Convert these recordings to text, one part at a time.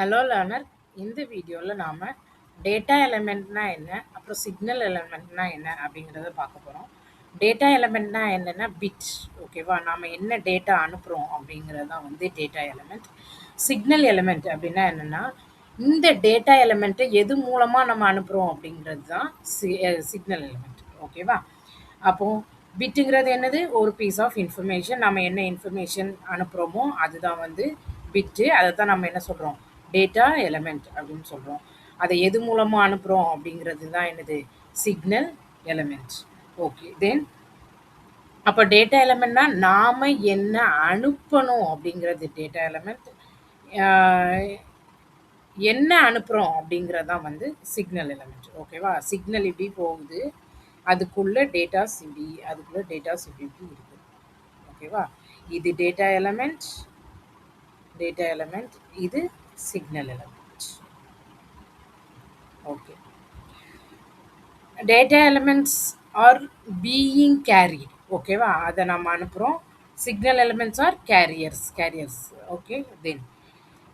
Hello learner. இந்த வீடியோவில் நாம் டேட்டா எலமெண்ட்னா என்ன, அப்புறம் சிக்னல் எலமெண்ட்னா என்ன அப்படிங்கிறத பார்க்க போகிறோம். டேட்டா எலமெண்ட்னா என்னென்னா பிட். ஓகேவா, நாம் என்ன டேட்டா அனுப்புகிறோம் அப்படிங்கிறது தான் வந்து டேட்டா எலமெண்ட். சிக்னல் எலமெண்ட் அப்படின்னா என்னென்னா இந்த டேட்டா எலமெண்ட்டை எது மூலமாக நம்ம அனுப்புகிறோம் அப்படிங்கிறது தான் சிக்னல் எலமெண்ட். ஓகேவா, அப்போது பிட்டுங்கிறது என்னது? ஒரு பீஸ் ஆஃப் இன்ஃபர்மேஷன். நம்ம என்ன இன்ஃபர்மேஷன் அனுப்புகிறோமோ அதுதான் வந்து பிட்டு. அதை தான் நம்ம என்ன சொல்கிறோம்? டேட்டா எலமெண்ட் அப்படின்னு சொல்கிறோம். அதை எது மூலமாக அனுப்புகிறோம் அப்படிங்கிறது தான் என்னது? Signal element. ஓகே, தென் அப்போ டேட்டா எலமெண்ட்னா நாம் என்ன அனுப்பணும் அப்படிங்கிறது டேட்டா எலமெண்ட். என்ன அனுப்புகிறோம் அப்படிங்கிறது தான் வந்து சிக்னல் எலமெண்ட். ஓகேவா, சிக்னல் இப்படி போகுது, அதுக்குள்ளே டேட்டாஸ் இப்படி இருக்குது. ஓகேவா, இது டேட்டா எலமெண்ட், இது signal element. Okay, data elements are being carried. ஓகேவா, அதை நம்ம அனுப்புகிறோம். Signal elements are carriers. Okay, then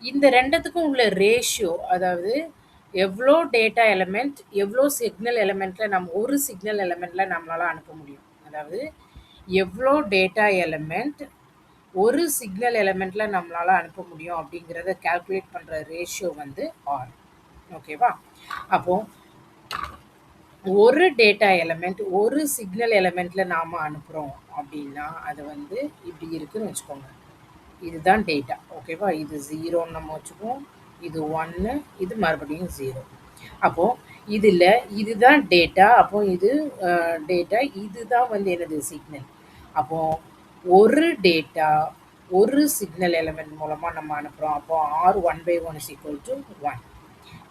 இந்த ரெண்டுத்துக்கும் உள்ள ரேஷியோ, அதாவது எவ்வளோ டேட்டா எலமெண்ட் எவ்வளோ சிக்னல் எலமெண்ட்டில் நம்ம ஒரு சிக்னல் எலமெண்ட்டில் நம்மளால் அனுப்ப முடியும். அதாவது எவ்வளோ டேட்டா எலமெண்ட் ஒரு சிக்னல் எலமெண்ட்டில் நம்மளால் அனுப்ப முடியும் அப்படிங்கிறத கால்குலேட் பண்ணுற ரேஷியோ வந்து ஆர். ஓகேவா, அப்போது ஒரு டேட்டா எலமெண்ட் ஒரு சிக்னல் எலமெண்ட்டில் நாம் அனுப்புகிறோம் அப்படின்னா அது வந்து இப்படி இருக்குன்னு வச்சுக்கோங்க. இதுதான் டேட்டா. ஓகேவா, இது 0ன்னு நம்ம வச்சுக்குவோம், இது 1, இது மறுபடியும் 0. அப்போது இதில் இதுதான் டேட்டா. அப்போது இது டேட்டா, இதுதான் வந்து என்னது? சிக்னல். அப்போது ஒரு டேட்டா ஒரு சிக்னல் எலமெண்ட் மூலமாக நம்ம அனுப்புகிறோம். அப்போது ஆர் 1/1 = 1.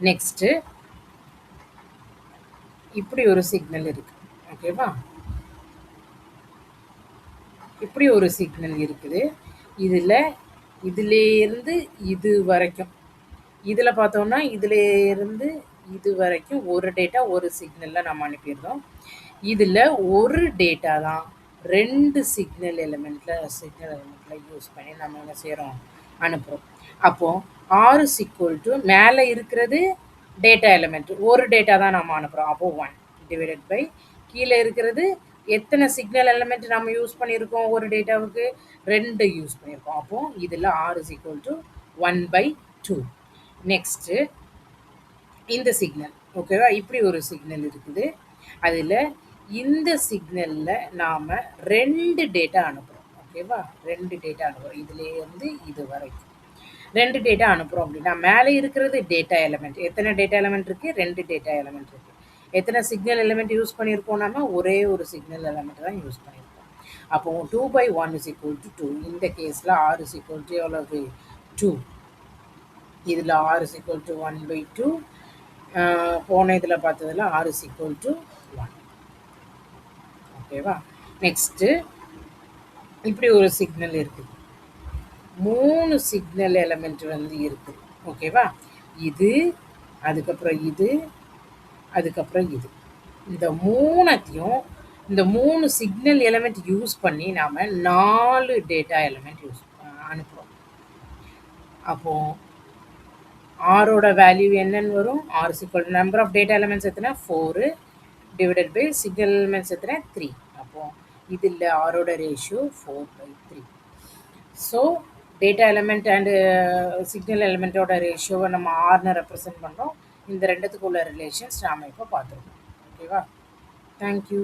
நெக்ஸ்ட்டு இப்படி ஒரு சிக்னல் இருக்குது. ஓகேவா, இப்படி ஒரு சிக்னல் இருக்குது. இதிலேருந்து இது வரைக்கும், இதில் பார்த்தோம்னா இதிலேருந்து இது வரைக்கும் ஒரு டேட்டா ஒரு சிக்னலில் நம்ம அனுப்பிடுறோம். இதில் ஒரு டேட்டா தான் 2 சிக்னல் எலமெண்ட்டில் யூஸ் பண்ணி நம்ம என்ன செய்கிறோம்? அனுப்புகிறோம். அப்போது ஆர் = மேலே இருக்கிறது டேட்டா எலமெண்ட், ஒரு டேட்டா தான் நம்ம அனுப்புகிறோம். அப்போது 1 / கீழே இருக்கிறது எத்தனை சிக்னல் எலமெண்ட் நம்ம யூஸ் பண்ணியிருக்கோம்? ஒரு டேட்டாவுக்கு 2 யூஸ் பண்ணியிருக்கோம். அப்போது இதில் ஆர் = 1/2. நெக்ஸ்ட்டு இந்த சிக்னல். ஓகேவா, இப்படி ஒரு சிக்னல் இருக்குது. அதில் இந்த சிக்னலில் நாம் 2 டேட்டா அனுப்புகிறோம். ஓகேவா, 2 டேட்டா அனுப்புகிறோம். இதுலேருந்து இது வரைக்கும் 2 டேட்டா அனுப்புகிறோம் அப்படின்னா மேலே இருக்கிறது டேட்டா எலமெண்ட். எத்தனை டேட்டா எலமெண்ட் இருக்குது? 2 டேட்டா எலமெண்ட் இருக்குது. எத்தனை சிக்னல் எலமெண்ட் யூஸ் பண்ணியிருக்கோம்? நம்ம ஒரே ஒரு சிக்னல் எலமெண்ட் தான் யூஸ் பண்ணியிருக்கோம். அப்போது 2/1 = 2. இந்த கேஸில் ஆர் = எவ்வளவு? 2. இதில் ஆர் = 1/2. போன இதில் பார்த்ததில் ஆர் = 1. ஓகேவா, நெக்ஸ்ட்டு இப்படி ஒரு சிக்னல் இருக்குது. 3 சிக்னல் எலமெண்ட் வந்து இருக்குது. ஓகேவா, இது, அதுக்கப்புறம் இது, அதுக்கப்புறம் இது. இந்த 3த்தையும் இந்த 3 சிக்னல் எலமெண்ட் யூஸ் பண்ணி நாம் 4 டேட்டா எலமெண்ட் அனுப்புகிறோம். அப்போது ஆரோட வேல்யூ என்னன்னு வரும்? R = number of data elements எத்தனை? 4 / சிக்னல் எலமெண்ட்ஸ் எத்தனை? 3. அப்போது இதில் ஆரோட ratio 4/3. So data element and signal எலமெண்ட்டோட ரேஷியோவை நம்ம ஆர்னு ரெப்ரசன்ட் பண்ணுறோம். இந்த ரெண்டுத்துக்கு உள்ள ரிலேஷன்ஸ் நாம் இப்போ பார்த்துருக்கோம். ஓகேவா, தேங்க்யூ.